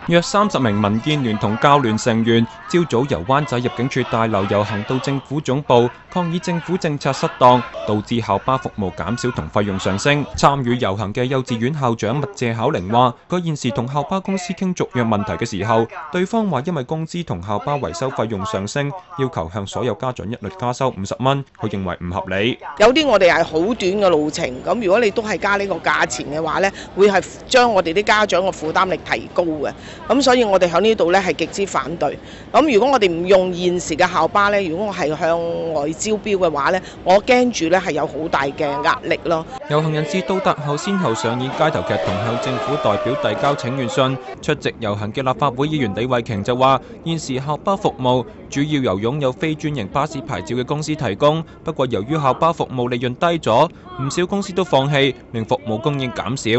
約30名民建聯同教聯成員朝早由灣仔入境處大樓遊行到政府總部，抗議政府政策失當，導致校巴服務減少同費用上升。參與遊行嘅幼稚園校長麥謝巧玲話：佢現時同校巴公司傾續約問題嘅時候，對方話因為工資同校巴維修費用上升，要求向所有家長一律加收50蚊，佢認為唔合理。有啲我哋係好短嘅路程，咁如果你都係加呢個價錢嘅話呢，會係將我哋啲家長嘅負擔力提高嘅。咁所以我哋喺呢度呢係極之反對。咁如果我哋唔用現時嘅校巴呢，如果我係向外招標嘅話呢，我驚住呢係有好大嘅壓力咯。遊行人士到達後，先後上演街頭劇同向政府代表遞交請願信。出席遊行嘅立法會議員李慧瓊就話：現時校巴服務主要由擁有非專營巴士牌照嘅公司提供，不過由於校巴服務利潤低咗，唔少公司都放棄，令服務供應減少。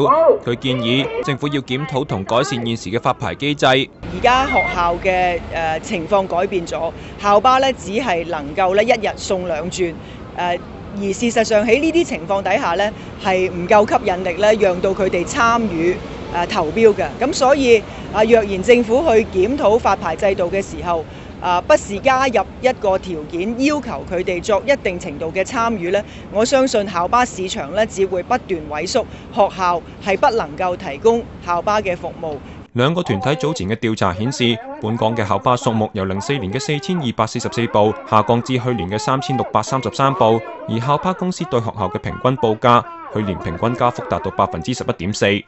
佢建議政府要檢討同改善現時嘅發牌機制。而家學校嘅情況改變咗，校巴咧只係能夠咧一日送2轉，而事實上喺呢啲情況底下咧係唔夠吸引力咧，讓到佢哋參與投標嘅。咁所以若然政府去檢討發牌制度嘅時候，不是加入一個條件，要求佢哋作一定程度嘅參與呢，我相信校巴市場呢只會不斷萎縮，學校係不能夠提供校巴嘅服務。兩個團體早前嘅調查顯示，本港嘅校巴數目由04年嘅4244部下降至去年嘅3633部，而校巴公司對學校嘅平均報價，去年平均加幅達到11.4%。